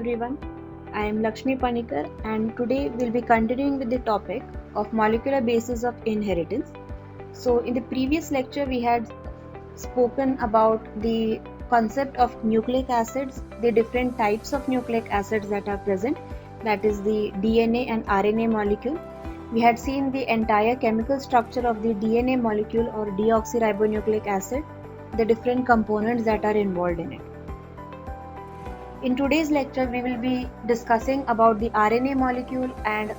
everyone. I am Lakshmi Panikar and today we'll be continuing with the topic of molecular basis of inheritance. So in the previous lecture we had spoken about the concept of nucleic acids, the different types of nucleic acids that are present, that is the DNA and RNA molecule. We had seen the entire chemical structure of the DNA molecule or deoxyribonucleic acid, the different components that are involved in it. In today's lecture, we will be discussing about the RNA molecule and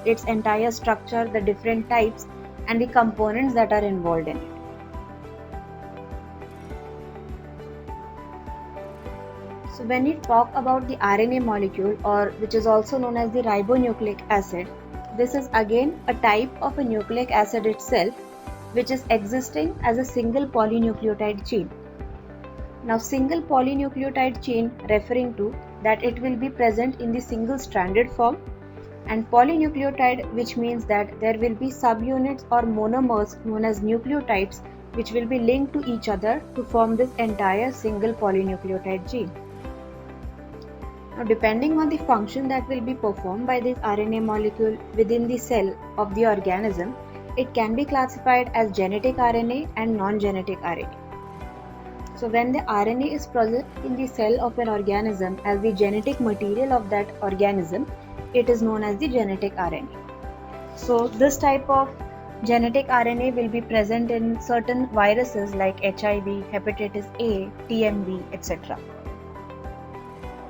its entire structure, the different types and the components that are involved in it. So when we talk about the RNA molecule, or which is also known as the ribonucleic acid, this is again a type of a nucleic acid itself, which is existing as a single polynucleotide chain. Now, single polynucleotide chain referring to that it will be present in the single stranded form, and polynucleotide, which means that there will be subunits or monomers known as nucleotides which will be linked to each other to form this entire single polynucleotide chain. Now, depending on the function that will be performed by this RNA molecule within the cell of the organism, it can be classified as genetic RNA and non-genetic RNA. So when the RNA is present in the cell of an organism as the genetic material of that organism, it is known as the genetic RNA. So this type of genetic RNA will be present in certain viruses like HIV, hepatitis A, TMV, etc.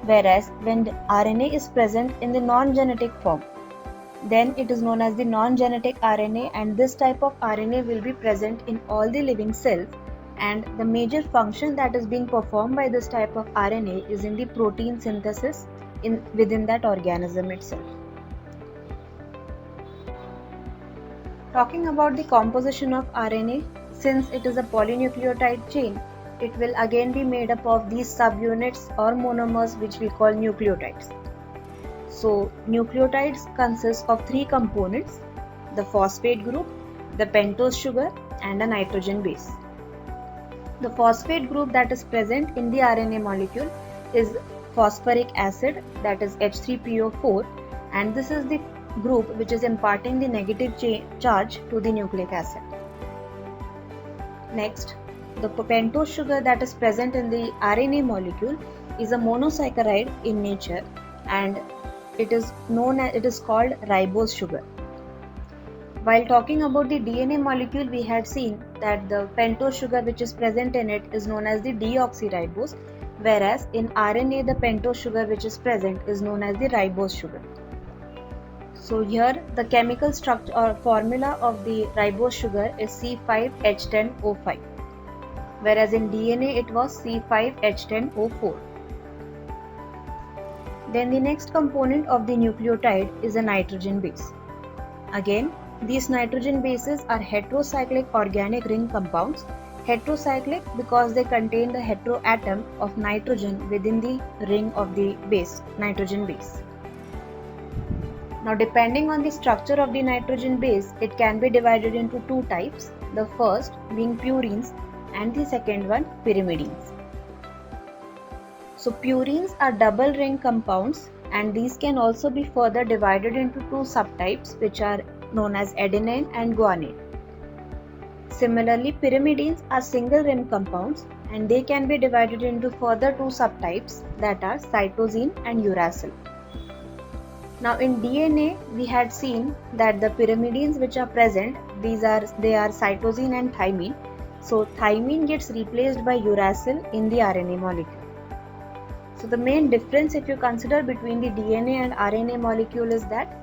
Whereas when the RNA is present in the non-genetic form, then it is known as the non-genetic RNA, and this type of RNA will be present in all the living cells, and the major function that is being performed by this type of RNA is in the protein synthesis within that organism itself. Talking about the composition of RNA, since it is a polynucleotide chain, it will again be made up of these subunits or monomers which we call nucleotides. So nucleotides consist of three components: the phosphate group, the pentose sugar, and a nitrogen base. The phosphate group that is present in the RNA molecule is phosphoric acid, that is H3PO4, and this is the group which is imparting the negative charge to the nucleic acid. Next, the pentose sugar that is present in the RNA molecule is a monosaccharide in nature, and it is called ribose sugar. While talking about the DNA molecule, we had seen that the pentose sugar which is present in it is known as the deoxyribose, whereas in RNA the pentose sugar which is present is known as the ribose sugar. So here the chemical structure or formula of the ribose sugar is C5H10O5, whereas in DNA it was C5H10O4. Then the next component of the nucleotide is a nitrogen base. Again, these nitrogen bases are heterocyclic organic ring compounds. Heterocyclic because they contain the heteroatom of nitrogen within the ring of the base, nitrogen base. Now, depending on the structure of the nitrogen base, it can be divided into two types, the first being purines and the second one pyrimidines. So purines are double ring compounds, and these can also be further divided into two subtypes which are known as adenine and guanine. Similarly, pyrimidines are single ring compounds, and they can be divided into further two subtypes, that are cytosine and uracil. Now in DNA we had seen that the pyrimidines which are present, they are cytosine and thymine. So thymine gets replaced by uracil in the RNA molecule. So the main difference, if you consider, between the DNA and RNA molecule is that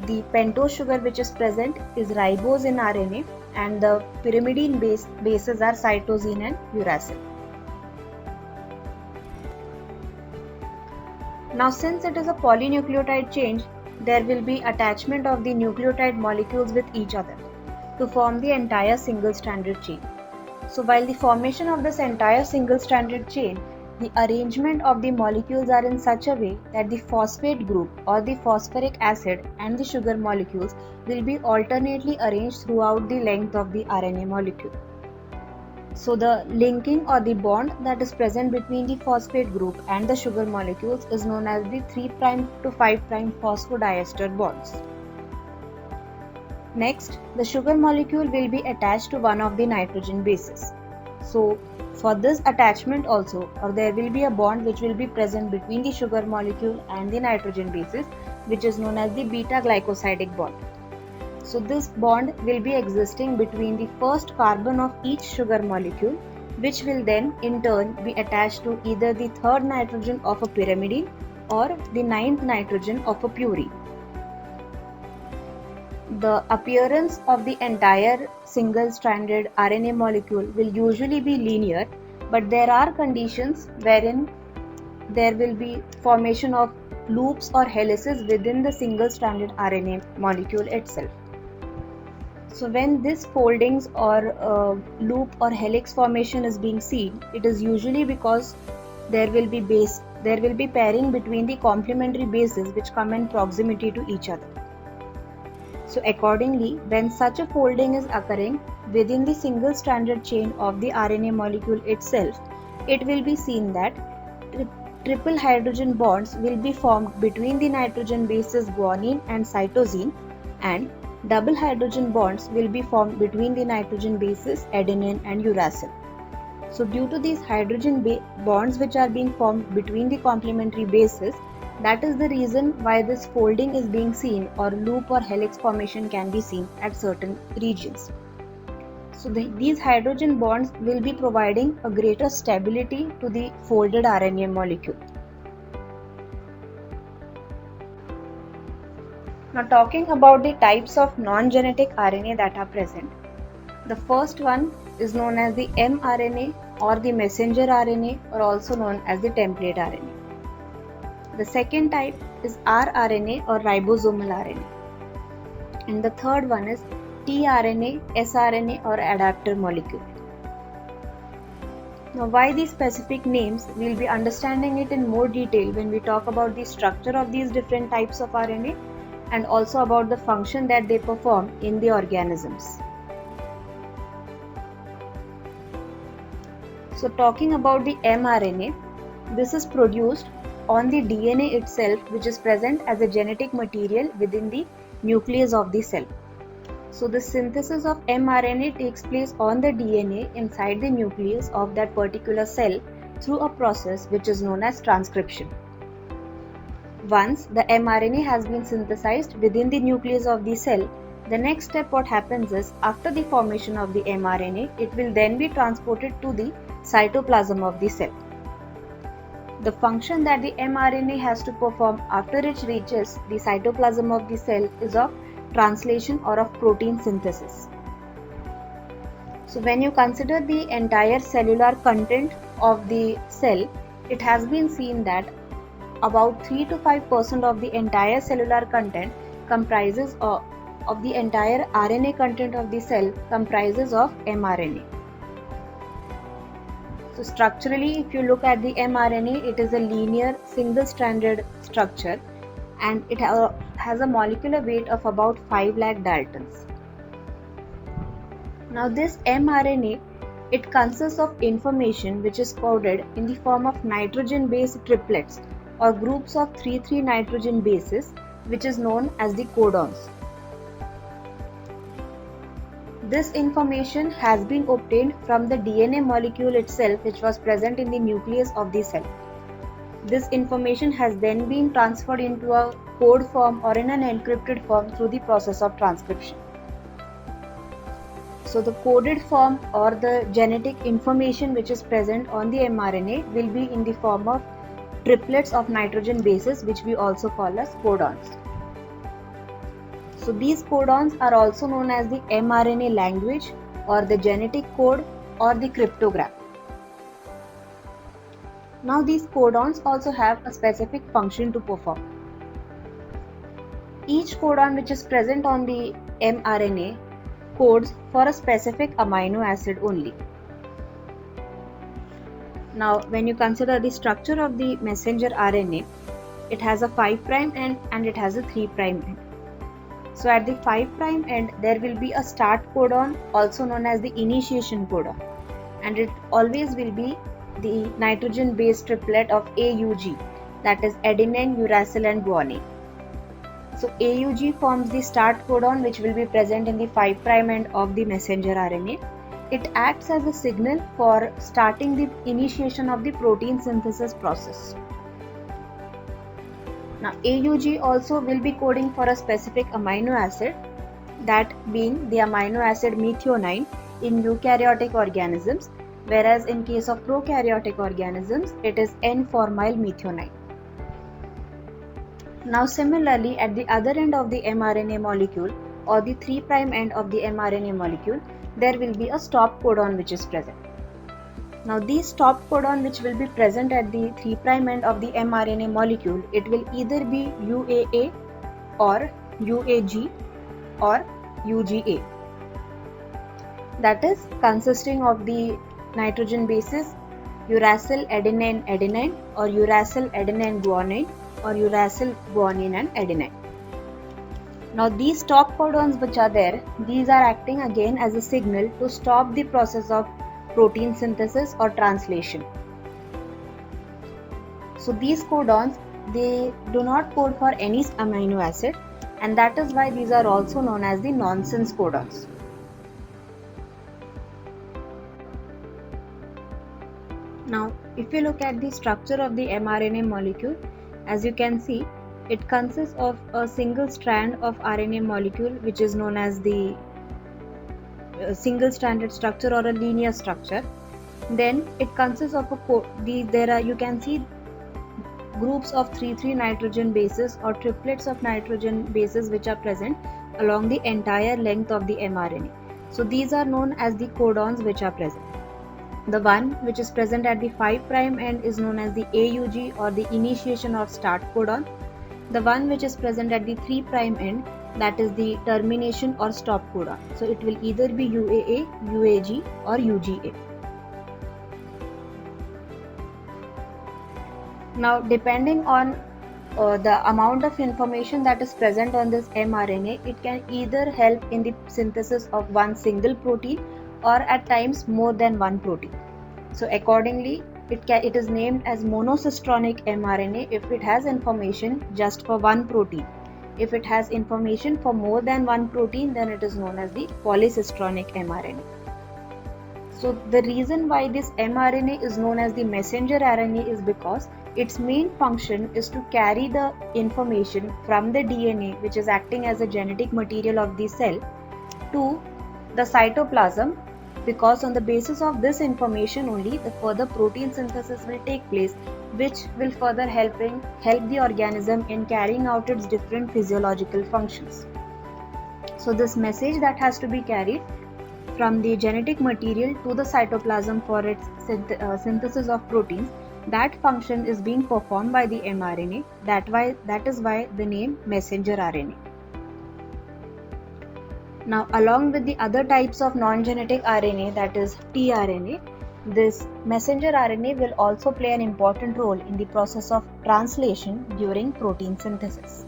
the pentose sugar which is present is ribose in RNA, and the pyrimidine bases are cytosine and uracil. Now since it is a polynucleotide chain, there will be attachment of the nucleotide molecules with each other to form the entire single stranded chain. So while the formation of this entire single stranded chain, the arrangement of the molecules are in such a way that the phosphate group or the phosphoric acid and the sugar molecules will be alternately arranged throughout the length of the RNA molecule. So the linking or the bond that is present between the phosphate group and the sugar molecules is known as the 3' to 5' phosphodiester bonds. Next, the sugar molecule will be attached to one of the nitrogen bases. So for this attachment also, or there will be a bond which will be present between the sugar molecule and the nitrogen bases, which is known as the beta glycosidic bond. So this bond will be existing between the first carbon of each sugar molecule, which will then in turn be attached to either the third nitrogen of a pyrimidine or the ninth nitrogen of a purine. The appearance of the entire single-stranded RNA molecule will usually be linear, but there are conditions wherein there will be formation of loops or helices within the single-stranded RNA molecule itself. So when this foldings or loop or helix formation is being seen, it is usually because there will be pairing between the complementary bases which come in proximity to each other. So accordingly, when such a folding is occurring within the single-stranded chain of the RNA molecule itself, it will be seen that triple hydrogen bonds will be formed between the nitrogen bases guanine and cytosine, and double hydrogen bonds will be formed between the nitrogen bases adenine and uracil. So due to these hydrogen bonds which are being formed between the complementary bases, that is the reason why this folding is being seen, or loop or helix formation can be seen at certain regions. So these hydrogen bonds will be providing a greater stability to the folded RNA molecule. Now talking about the types of non-genetic RNA that are present. The first one is known as the mRNA or the messenger RNA, or also known as the template RNA. The second type is rRNA or ribosomal RNA. And the third one is tRNA, sRNA or adapter molecule. Now why these specific names, we will be understanding it in more detail when we talk about the structure of these different types of RNA and also about the function that they perform in the organisms. So talking about the mRNA, this is produced on the DNA itself, which is present as a genetic material within the nucleus of the cell. So the synthesis of mRNA takes place on the DNA inside the nucleus of that particular cell through a process which is known as transcription. Once the mRNA has been synthesized within the nucleus of the cell, the next step what happens is, after the formation of the mRNA, it will then be transported to the cytoplasm of the cell. The function that the mRNA has to perform after it reaches the cytoplasm of the cell is of translation or of protein synthesis. So when you consider the entire cellular content of the cell, it has been seen that about 3 to 5% of the entire cellular content comprises of the entire RNA content of the cell comprises of mRNA. So structurally, if you look at the mRNA, it is a linear single-stranded structure and it has a molecular weight of about 5 lakh Daltons. Now this mRNA, it consists of information which is coded in the form of nitrogen-based triplets or groups of 3 nitrogen bases, which is known as the codons. This information has been obtained from the DNA molecule itself, which was present in the nucleus of the cell. This information has then been transferred into a code form or in an encrypted form through the process of transcription. So the coded form or the genetic information which is present on the mRNA will be in the form of triplets of nitrogen bases, which we also call as codons. So these codons are also known as the mRNA language or the genetic code or the cryptogram. Now these codons also have a specific function to perform. Each codon which is present on the mRNA codes for a specific amino acid only. Now when you consider the structure of the messenger RNA, it has a 5' end and it has a 3' end. So at the 5' end, there will be a start codon, also known as the initiation codon. and it always will be the nitrogen based triplet of AUG, that is adenine, uracil and guanine. So AUG forms the start codon which will be present in the 5' end of the messenger RNA. It acts as a signal for starting the initiation of the protein synthesis process. Now AUG also will be coding for a specific amino acid, that being the amino acid methionine in eukaryotic organisms, whereas in case of prokaryotic organisms it is N-formyl methionine. Now similarly, at the other end of the mRNA molecule or the 3' end of the mRNA molecule, there will be a stop codon which is present. Now these stop codon which will be present at the 3' end of the mRNA molecule, it will either be UAA or UAG or UGA. That is consisting of the nitrogen bases uracil adenine adenine or uracil adenine guanine or uracil guanine and adenine. Now these stop codons which are there, these are acting again as a signal to stop the process of protein synthesis or translation. So these codons, they do not code for any amino acid, and that is why these are also known as the nonsense codons. Now if you look at the structure of the mRNA molecule, as you can see, it consists of a single strand of RNA molecule which is known as the single stranded structure or a linear structure. Then it consists of you can see groups of 3,3 nitrogen bases or triplets of nitrogen bases which are present along the entire length of the mRNA. So these are known as the codons which are present. The one which is present at the 5' end is known as the AUG or the initiation or start codon. The one which is present at the 3' end, that is the termination or stop codon. So it will either be UAA, UAG or UGA. Now depending on the amount of information that is present on this mRNA, it can either help in the synthesis of one single protein or at times more than one protein. So accordingly, it is named as monocistronic mRNA if it has information just for one protein. If it has information for more than one protein, then it is known as the polycistronic mRNA. So the reason why this mRNA is known as the messenger RNA is because its main function is to carry the information from the DNA, which is acting as a genetic material of the cell, to the cytoplasm, because on the basis of this information only the further protein synthesis will take place, which will further help the organism in carrying out its different physiological functions. So this message that has to be carried from the genetic material to the cytoplasm for its synthesis of proteins, that function is being performed by the mRNA. That is why the name messenger RNA. Now along with the other types of non-genetic RNA, that is tRNA, this messenger RNA will also play an important role in the process of translation during protein synthesis.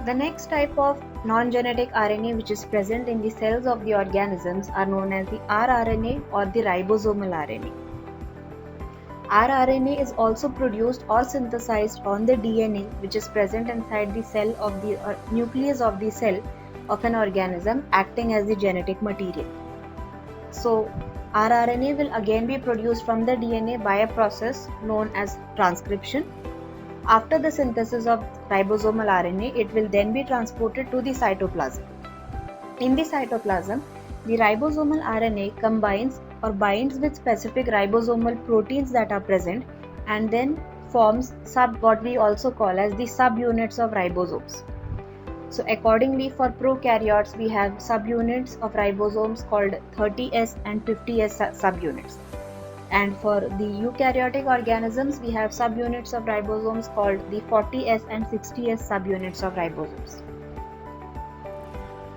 The next type of non-genetic RNA which is present in the cells of the organisms are known as the rRNA or the ribosomal RNA. rRNA is also produced or synthesized on the DNA which is present inside the cell of the nucleus of the cell of an organism, acting as the genetic material. So rRNA will again be produced from the DNA by a process known as transcription. After the synthesis of ribosomal RNA, it will then be transported to the cytoplasm. In the cytoplasm, the ribosomal RNA combines or binds with specific ribosomal proteins that are present and then forms what we also call as the subunits of ribosomes. So accordingly, for prokaryotes, we have subunits of ribosomes called 30S and 50S subunits. And for the eukaryotic organisms, we have subunits of ribosomes called the 40S and 60S subunits of ribosomes.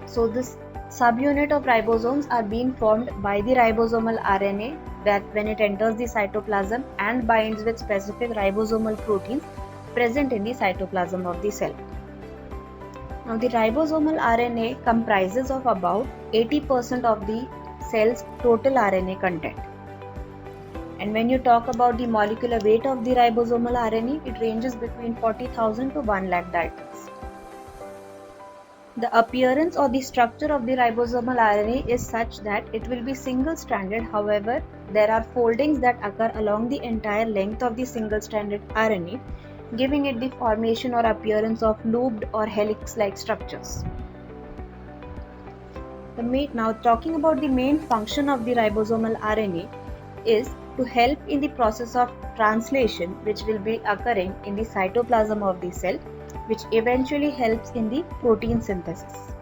So this subunit of ribosomes are being formed by the ribosomal RNA that when it enters the cytoplasm and binds with specific ribosomal proteins present in the cytoplasm of the cell. Now the ribosomal RNA comprises of about 80% of the cell's total RNA content. And when you talk about the molecular weight of the ribosomal RNA, it ranges between 40,000 to 1 lakh Daltons. The appearance or the structure of the ribosomal RNA is such that it will be single-stranded. However, there are foldings that occur along the entire length of the single-stranded RNA, giving it the formation or appearance of looped or helix-like structures. Now talking about the main function of the ribosomal RNA is to help in the process of translation, which will be occurring in the cytoplasm of the cell, which eventually helps in the protein synthesis.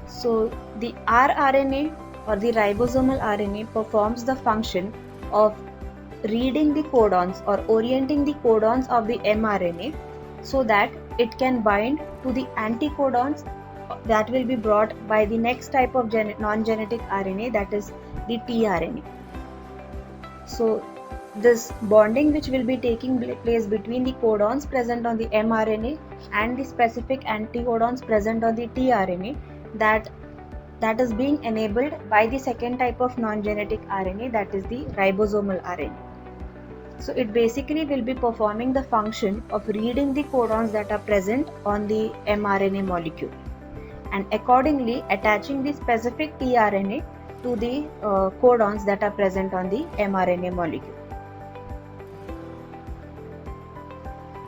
So the rRNA or the ribosomal RNA performs the function of reading the codons or orienting the codons of the mRNA so that it can bind to the anticodons that will be brought by the next type of non-genetic RNA, that is the tRNA. So this bonding which will be taking place between the codons present on the mRNA and the specific anticodons present on the tRNA, that is being enabled by the second type of non-genetic RNA, that is the ribosomal RNA. So it basically will be performing the function of reading the codons that are present on the mRNA molecule and accordingly attaching the specific tRNA to the codons that are present on the mRNA molecule.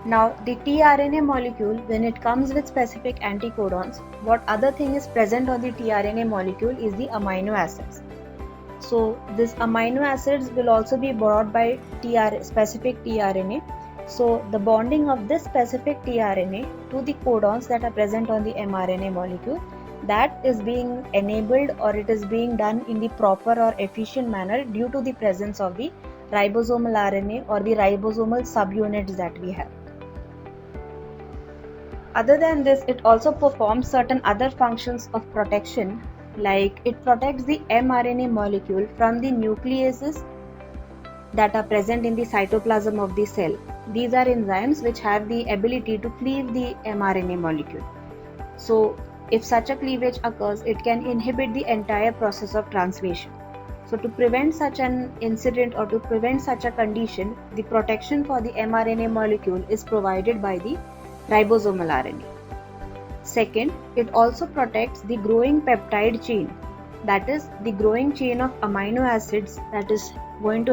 Now the tRNA molecule, when it comes with specific anticodons, what other thing is present on the tRNA molecule is the amino acids. So these amino acids will also be brought by specific tRNA. So the bonding of this specific tRNA to the codons that are present on the mRNA molecule, that is being enabled or it is being done in the proper or efficient manner due to the presence of the ribosomal RNA or the ribosomal subunits that we have. Other than this, it also performs certain other functions of protection, like it protects the mRNA molecule from the nucleases that are present in the cytoplasm of the cell. These are enzymes which have the ability to cleave the mRNA molecule. So if such a cleavage occurs, it can inhibit the entire process of translation. So to prevent such an incident or to prevent such a condition, the protection for the mRNA molecule is provided by the ribosomal RNA. Second, it also protects the growing peptide chain, that is the growing chain of amino acids that is going to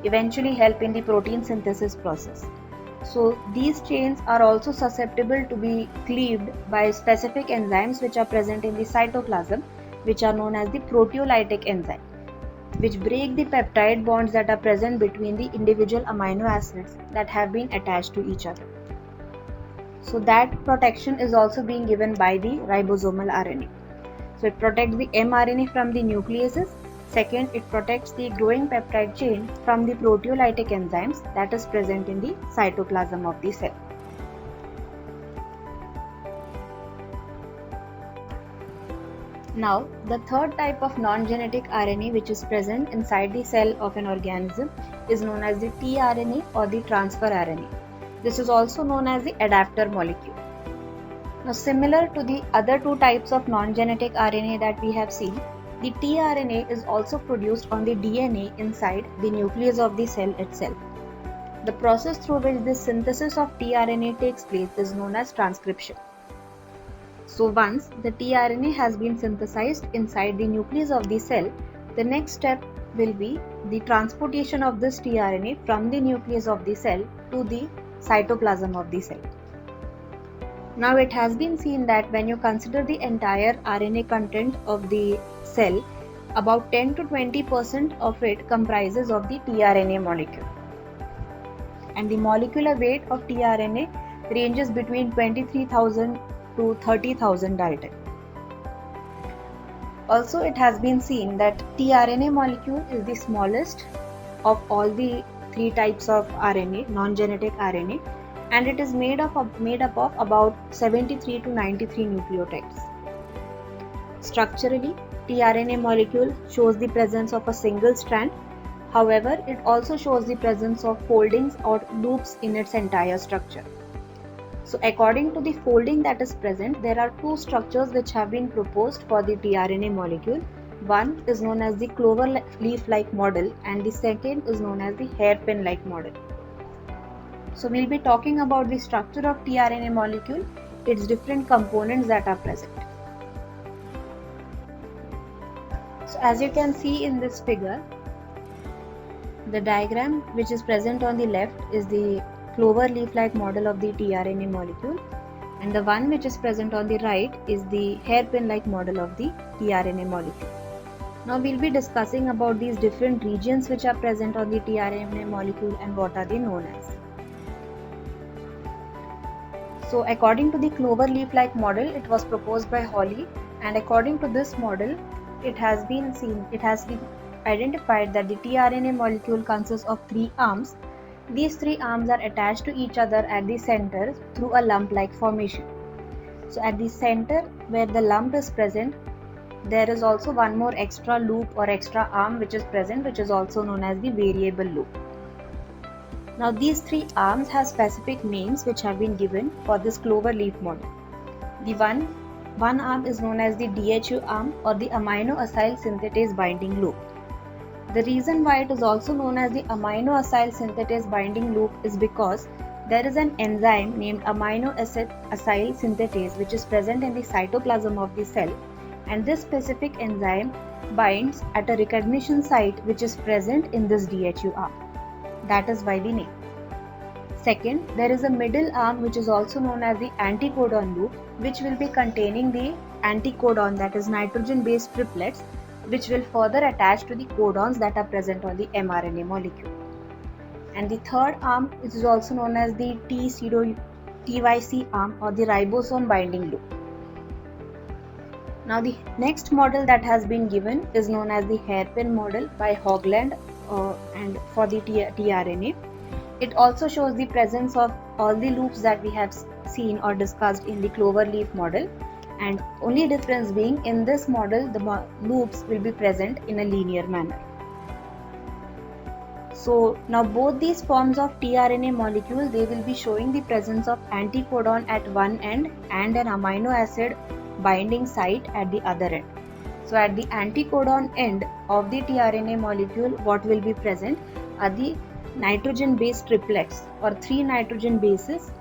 eventually help in the protein synthesis process. So these chains are also susceptible to be cleaved by specific enzymes which are present in the cytoplasm, which are known as the proteolytic enzyme, which break the peptide bonds that are present between the individual amino acids that have been attached to each other. So that protection is also being given by the ribosomal RNA. So it protects the mRNA from the nucleases. Second, it protects the growing peptide chain from the proteolytic enzymes that is present in the cytoplasm of the cell. Now, the third type of non-genetic RNA which is present inside the cell of an organism is known as the tRNA or the transfer RNA. This is also known as the adapter molecule. Now, similar to the other two types of non-genetic RNA that we have seen, the tRNA is also produced on the DNA inside the nucleus of the cell itself. The process through which this synthesis of tRNA takes place is known as transcription. So once the tRNA has been synthesized inside the nucleus of the cell, the next step will be the transportation of this tRNA from the nucleus of the cell to the cytoplasm of the cell. Now it has been seen that when you consider the entire RNA content of the cell, about 10 to 20% of it comprises of the tRNA molecule. And the molecular weight of tRNA ranges between 23,000 to 30,000 Dalton. Also, it has been seen that tRNA molecule is the smallest of all the three types of RNA, non-genetic RNA, and it is made up of about 73 to 93 nucleotides. Structurally, tRNA molecule shows the presence of a single strand However, it also shows the presence of foldings or loops in its entire structure. So according to the folding that is present, there are two structures which have been proposed for the tRNA molecule. One is known as the clover leaf-like model and the second is known as the hairpin-like model. So we'll be talking about the structure of tRNA molecule, its different components that are present. So as you can see in this figure, the diagram which is present on the left is the clover leaf-like model of the tRNA molecule, and the one which is present on the right is the hairpin-like model of the tRNA molecule. Now we'll be discussing about these different regions which are present on the tRNA molecule and what are they known as. So according to the clover leaf-like model, it was proposed by Hawley, and according to this model, it has been identified that the tRNA molecule consists of 3 arms. These 3 arms are attached to each other at the center through a lump-like formation. So at the center where the lump is present, there is also one more extra loop or extra arm which is present, which is also known as the variable loop. Now these 3 arms have specific names which have been given for this clover leaf model. The one arm is known as the DHU arm or the amino acyl synthetase binding loop. The reason why it is also known as the amino acyl synthetase binding loop is because there is an enzyme named amino acyl synthetase which is present in the cytoplasm of the cell, and this specific enzyme binds at a recognition site which is present in this DHU arm. That is why the name. Second, there is a middle arm which is also known as the anticodon loop, which will be containing the anticodon, that is nitrogen based triplets, which will further attach to the codons that are present on the mRNA molecule. And the third arm, which is also known as the TYC arm or the ribosome binding loop. Now the next model that has been given is known as the hairpin model by Hogland and for the tRNA. It also shows the presence of all the loops that we have seen or discussed in the clover leaf model, and only difference being in this model the loops will be present in a linear manner. So now both these forms of tRNA molecule, they will be showing the presence of anticodon at one end and an amino acid binding site at the other end. So at the anticodon end of the tRNA molecule, what will be present are the nitrogen based triplets or 3 nitrogen bases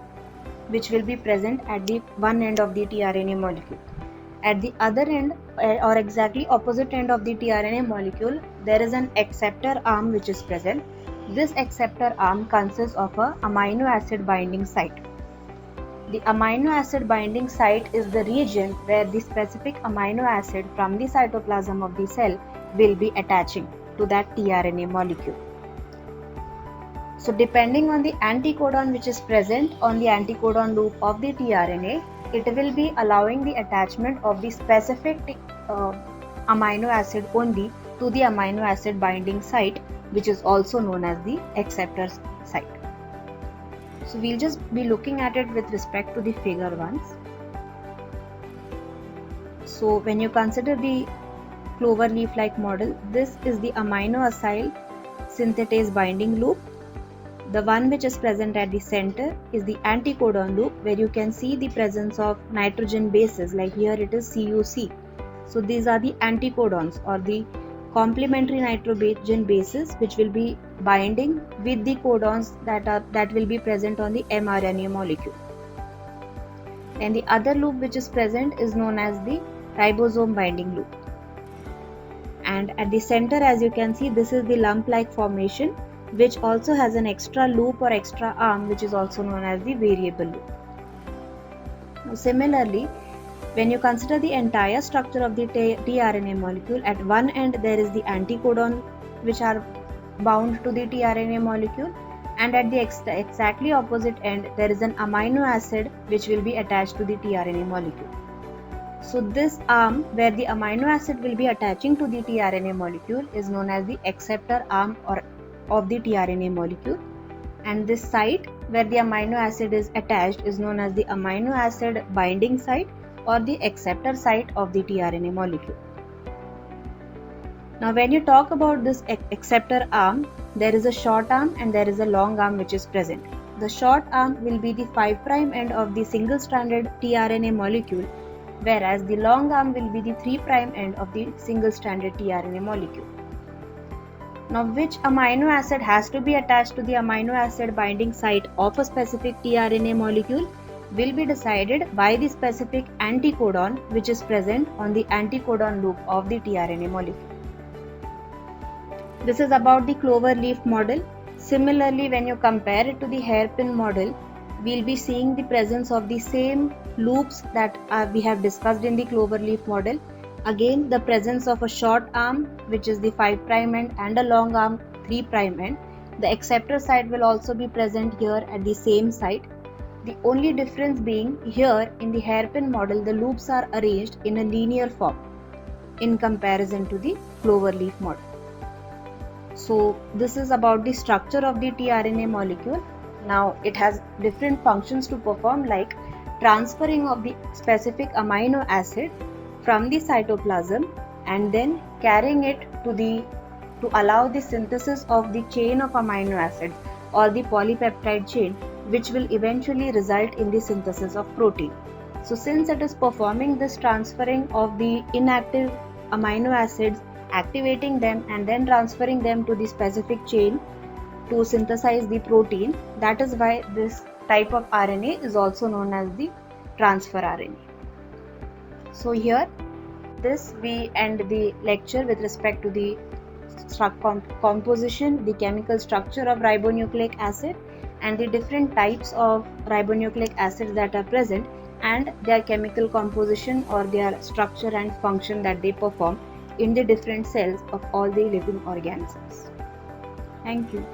which will be present at the one end of the tRNA molecule. At the other end or exactly opposite end of the tRNA molecule, there is an acceptor arm which is present. This acceptor arm consists of a amino acid binding site. The amino acid binding site is the region where the specific amino acid from the cytoplasm of the cell will be attaching to that tRNA molecule. So depending on the anticodon which is present on the anticodon loop of the tRNA, it will be allowing the attachment of the specific amino acid only to the amino acid binding site, which is also known as the acceptor site. So we'll just be looking at it with respect to the figure once. So when you consider the clover leaf-like model, this is the amino acyl synthetase binding loop. The one which is present at the center is the anticodon loop, where you can see the presence of nitrogen bases, like here it is CUC. So these are the anticodons or the complementary nitrogen bases which will be binding with the codons that will be present on the mRNA molecule. And the other loop which is present is known as the ribosome binding loop. And at the center, as you can see, this is the lump-like formation which also has an extra loop or extra arm which is also known as the variable loop. Now, similarly, when you consider the entire structure of the tRNA molecule, at one end there is the anticodon which are bound to the tRNA molecule, and at the exactly opposite end there is an amino acid which will be attached to the tRNA molecule. So this arm where the amino acid will be attaching to the tRNA molecule is known as the acceptor arm or of the tRNA molecule, and this site where the amino acid is attached is known as the amino acid binding site or the acceptor site of the tRNA molecule. Now when you talk about this acceptor arm, there is a short arm and there is a long arm which is present. The short arm will be the 5' end of the single-stranded tRNA molecule, whereas the long arm will be the 3' end of the single-stranded tRNA molecule. Now which amino acid has to be attached to the amino acid binding site of a specific tRNA molecule will be decided by the specific anticodon which is present on the anticodon loop of the tRNA molecule. This is about the clover leaf model. Similarly, when you compare it to the hairpin model, we'll be seeing the presence of the same loops that we have discussed in the clover leaf model. Again, the presence of a short arm which is the 5' end and a long arm 3' end. The acceptor site will also be present here at the same site. The only difference being here in the hairpin model, the loops are arranged in a linear form in comparison to the clover leaf model. So this is about the structure of the tRNA molecule. Now it has different functions to perform, like transferring of the specific amino acid from the cytoplasm and then carrying it to allow the synthesis of the chain of amino acids or the polypeptide chain, which will eventually result in the synthesis of protein. So since it is performing this transferring of the inactive amino acids, activating them and then transferring them to the specific chain to synthesize the protein, that is why this type of RNA is also known as the transfer RNA. So here we end the lecture with respect to the composition, the chemical structure of ribonucleic acid and the different types of ribonucleic acids that are present and their chemical composition or their structure and function that they perform in the different cells of all the living organisms. Thank you.